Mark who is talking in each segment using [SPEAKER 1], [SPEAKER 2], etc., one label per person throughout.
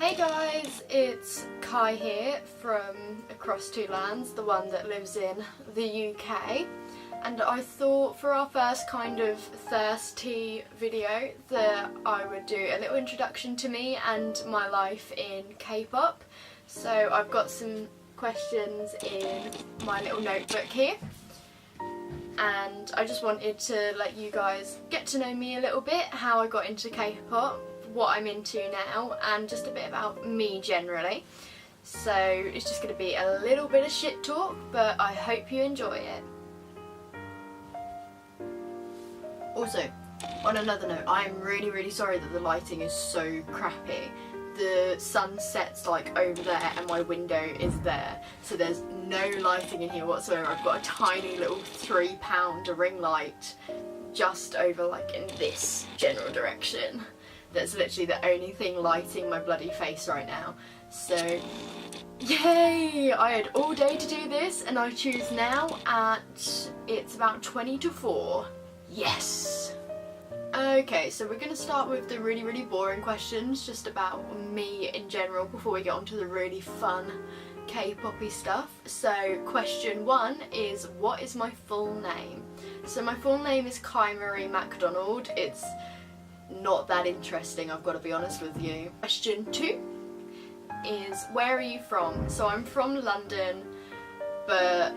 [SPEAKER 1] Hey guys, it's Kai here from across two lands, the one that lives in the UK, and I thought for our first kind of ThursTea video that I would do a little introduction to me and my life in K-pop. So I've got some questions in my little notebook here, and I just wanted to let you guys get to know me a little bit, how I got into K-pop, what I'm into now, and just a bit about me generally. So it's just going to be a little bit of shit talk, but I hope you enjoy it. Also, on another note, I'm really sorry that the lighting is so crappy. The sun sets like over there and my window is there, so there's no lighting in here whatsoever. I've got a tiny little £3 ring light just over like in this general direction. That's literally the only thing lighting my bloody face right now. So, yay! I had all day to do this and I choose now it's about 20 to 4. Yes! Okay, so we're going to start with the really boring questions just about me in general before we get on to the really fun K-poppy stuff. So question 1 is, what is my full name? So my full name is Kai Marie MacDonald. It's not that interesting, I've got to be honest with you. Question 2 is, where are you from? So I'm from London, but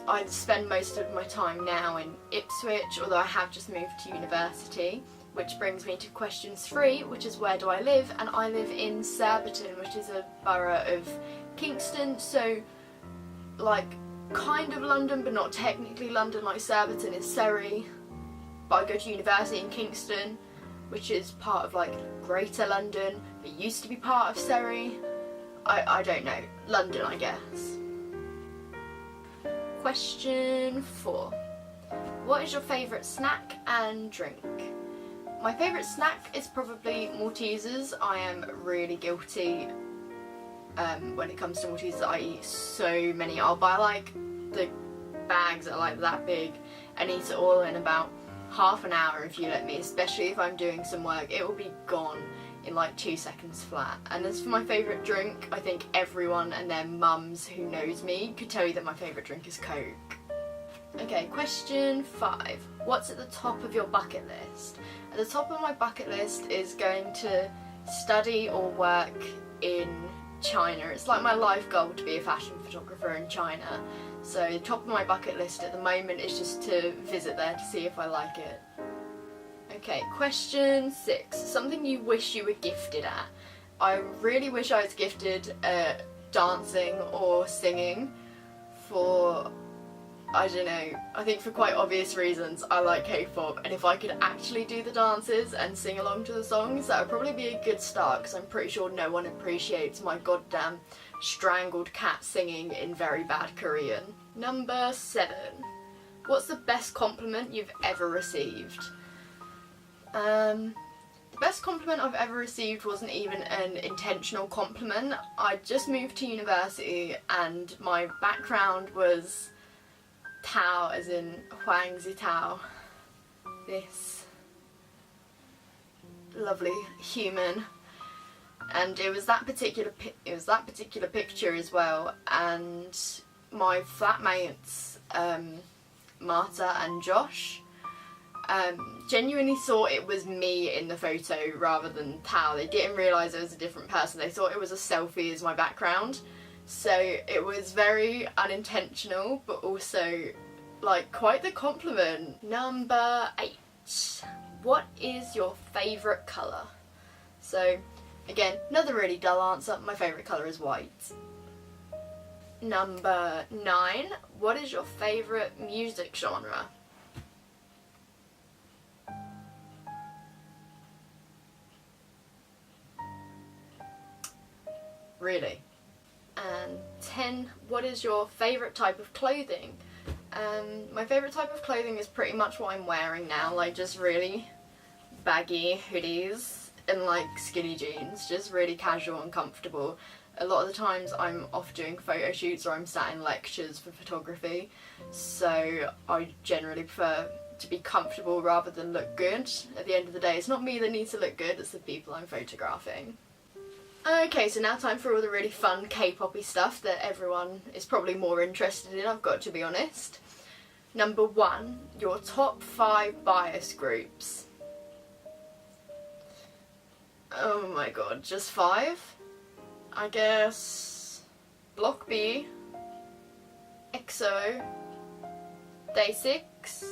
[SPEAKER 1] I spend most of my time now in Ipswich, although I have just moved to university, which brings me to question 3, which is, where do I live? And I live in Surbiton, which is a borough of Kingston, so like kind of London but not technically London, like Surbiton is Surrey, but I go to university in Kingston, which is part of like Greater London, but used to be part of Surrey. I don't know, London I guess. Question 4. What is your favourite snack and drink? My favourite snack is probably Maltesers. I am really guilty when it comes to Maltesers. I eat so many. I'll buy like the bags that are like that big and eat it all in about half an hour if you let me, especially if I'm doing some work. It will be gone in like 2 seconds flat. And as for my favourite drink, I think everyone and their mums who knows me could tell you that my favourite drink is Coke. Okay, question 5. What's at the top of your bucket list? At the top of my bucket list is going to study or work in China. It's like my life goal to be a fashion photographer in China. So the top of my bucket list at the moment is just to visit there to see if I like it. Okay, question 6. Something you wish you were gifted at. I really wish I was gifted at dancing or singing for, I don't know, I think for quite obvious reasons. I like K-pop, and if I could actually do the dances and sing along to the songs, that would probably be a good start, because I'm pretty sure no one appreciates my goddamn strangled cat singing in very bad Korean. Number 7. What's the best compliment you've ever received? The best compliment I've ever received wasn't even an intentional compliment. I just moved to university and my background was Tao, as in Huang Zitao, this lovely human. And it was that particular picture as well, and my flatmates Marta and Josh genuinely thought it was me in the photo rather than Tao. They didn't realise it was a different person. They thought it was a selfie as my background, so it was very unintentional but also like quite the compliment. Number 8. What is your favourite colour? So again, another really dull answer. My favourite colour is white. Number 9. What is your favourite music genre? Really? And 10. What is your favourite type of clothing? My favourite type of clothing is pretty much what I'm wearing now, like just really baggy hoodies and like skinny jeans, just really casual and comfortable. A lot of the times I'm off doing photo shoots or I'm sat in lectures for photography, so I generally prefer to be comfortable rather than look good. At the end of the day, it's not me that needs to look good, it's the people I'm photographing. Okay, so now time for all the really fun K-poppy stuff that everyone is probably more interested in, I've got to be honest. Number 1, your top 5 bias groups. Oh my god, just 5? I guess Block B, EXO, Day 6.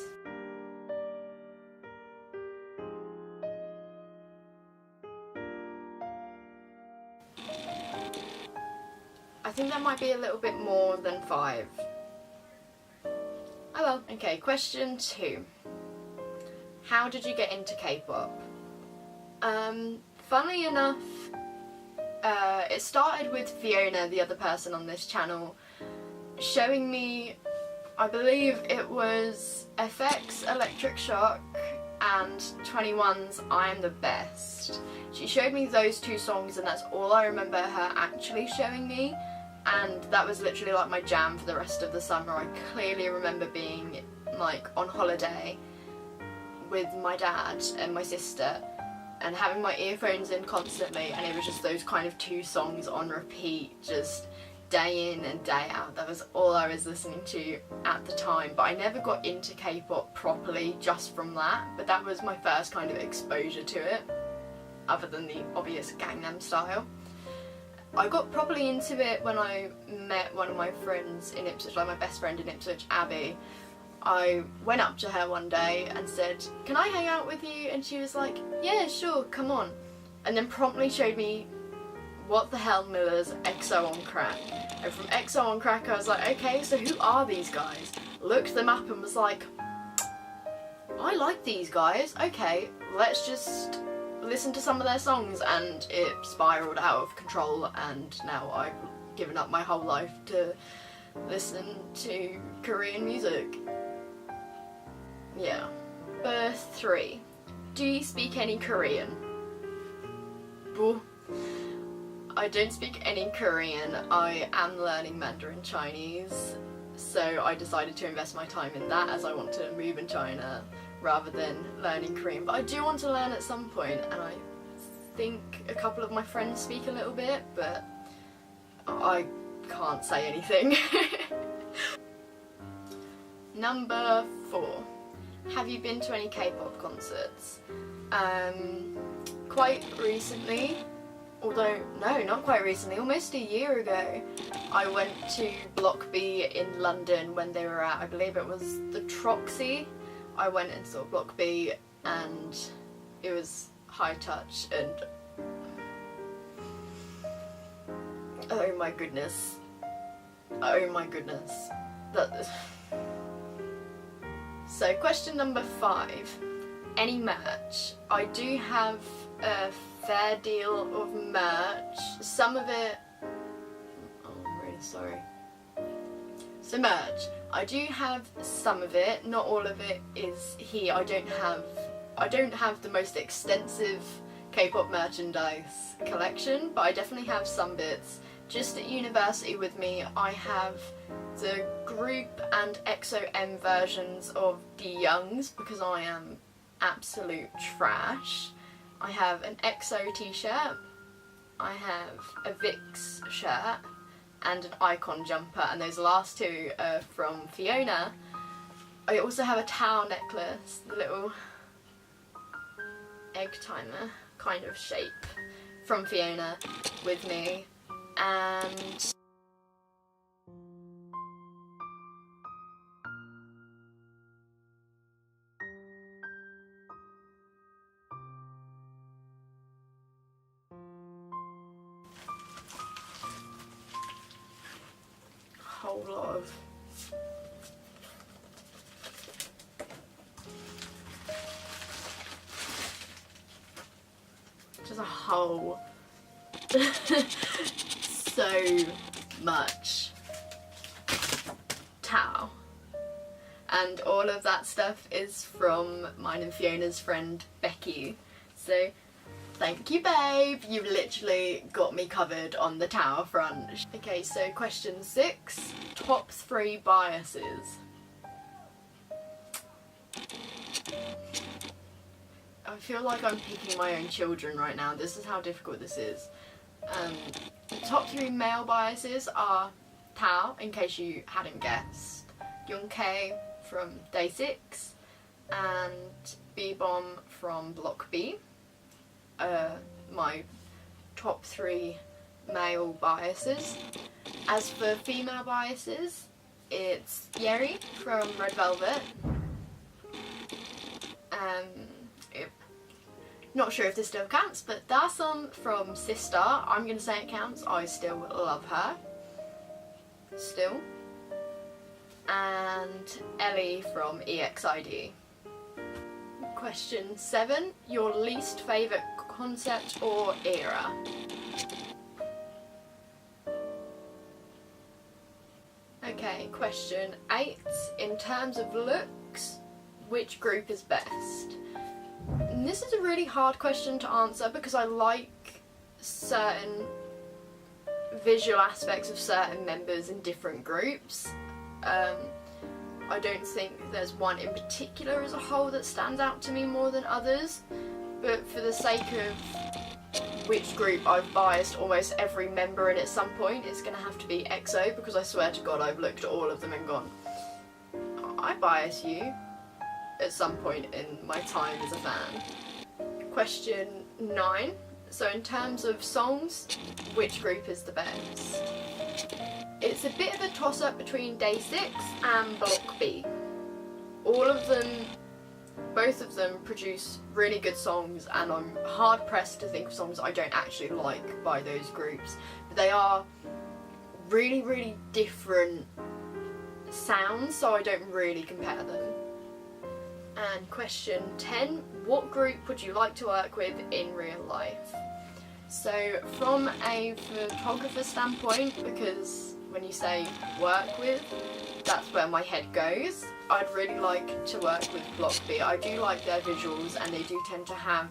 [SPEAKER 1] I think that might be a little bit more than 5. Oh well. Okay, question 2. How did you get into K-pop? Funnily enough, it started with Fiona, the other person on this channel, showing me, I believe it was FX Electric Shock and 21's I Am the Best. She showed me those 2 songs and that's all I remember her actually showing me, and that was literally like my jam for the rest of the summer. I clearly remember being like on holiday with my dad and my sister and having my earphones in constantly, and it was just those kind of 2 songs on repeat, just day in and day out. That was all I was listening to at the time, but I never got into K-pop properly just from that, but that was my first kind of exposure to it, other than the obvious Gangnam Style. I got properly into it when I met one of my friends in Ipswich, like my best friend in Ipswich, Abby. I went up to her one day and said, "Can I hang out with you?" And she was like, "Yeah, sure, come on." And then promptly showed me What the Hell Miller's EXO on Crack. And from EXO on Crack I was like, okay, so who are these guys? Looked them up and was like, I like these guys, okay, let's just listen to some of their songs, and it spiraled out of control, and now I've given up my whole life to listen to Korean music. Yeah. Number 3. Do you speak any Korean? Boo. I don't speak any Korean. I am learning Mandarin Chinese, so I decided to invest my time in that as I want to move in China rather than learning Korean. But I do want to learn at some point, and I think a couple of my friends speak a little bit, but I can't say anything. Number 4. Have you been to any K-pop concerts? Quite recently, although no, not quite recently, almost a year ago, I went to Block B in London when they were at, I believe it was the Troxy. I went and saw Block B and it was high touch, and oh my goodness. Oh my goodness. So question number 5. Any merch? I do have a fair deal of merch. Some of it... Oh, I'm really sorry. So merch. I do have some of it. Not all of it is here. I don't have the most extensive K-pop merchandise collection, but I definitely have some bits. Just at university with me, I have the group and EXO-M versions of The Youngs, because I am absolute trash. I have an EXO t-shirt, I have a Vix shirt, and an Icon jumper, and those last 2 are from Fiona. I also have a towel necklace, the little egg timer kind of shape from Fiona with me, and a whole lot of just a whole so much towel, and all of that stuff is from mine and Fiona's friend Becky, so thank you, babe, you've literally got me covered on the towel front. Okay, so question 6, top 3 biases. I feel like I'm picking my own children right now. This is how difficult this is. The top 3 male biases are Tao, in case you hadn't guessed, Young-K from Day 6, and B-Bomb from Block B. My top 3 male biases. As for female biases, it's Yeri from Red Velvet. Not sure if this still counts, but Darsum from Sister, I'm going to say it counts, I still love her. Still. And Ellie from EXID. Question 7, your least favourite concept or era? Okay, question 8, in terms of looks, which group is best? And this is a really hard question to answer because I like certain visual aspects of certain members in different groups. I don't think there's one in particular as a whole that stands out to me more than others, but for the sake of which group I've biased almost every member in at some point, it's going to have to be EXO, because I swear to God I've looked at all of them and gone, I bias you at some point in my time as a fan. Question 9. So in terms of songs, which group is the best? It's a bit of a toss-up between Day 6 and Block B. Both of them produce really good songs, and I'm hard-pressed to think of songs I don't actually like by those groups. But they are really, really different sounds, so I don't really compare them. And question 10, what group would you like to work with in real life? So from a photographer standpoint, because when you say work with, that's where my head goes, I'd really like to work with Block B. I do like their visuals, and they do tend to have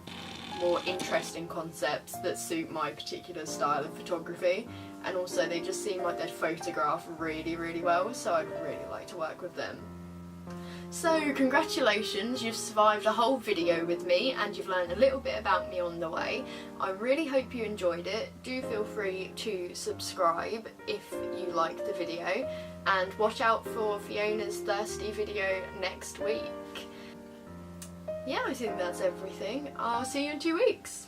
[SPEAKER 1] more interesting concepts that suit my particular style of photography, and also they just seem like they'd photograph really, really well, so I'd really like to work with them. So congratulations, you've survived a whole video with me and you've learned a little bit about me on the way. I really hope you enjoyed it. Do feel free to subscribe if you liked the video, and watch out for Fiona's ThursTea video next week. Yeah, I think that's everything. I'll see you in 2 weeks.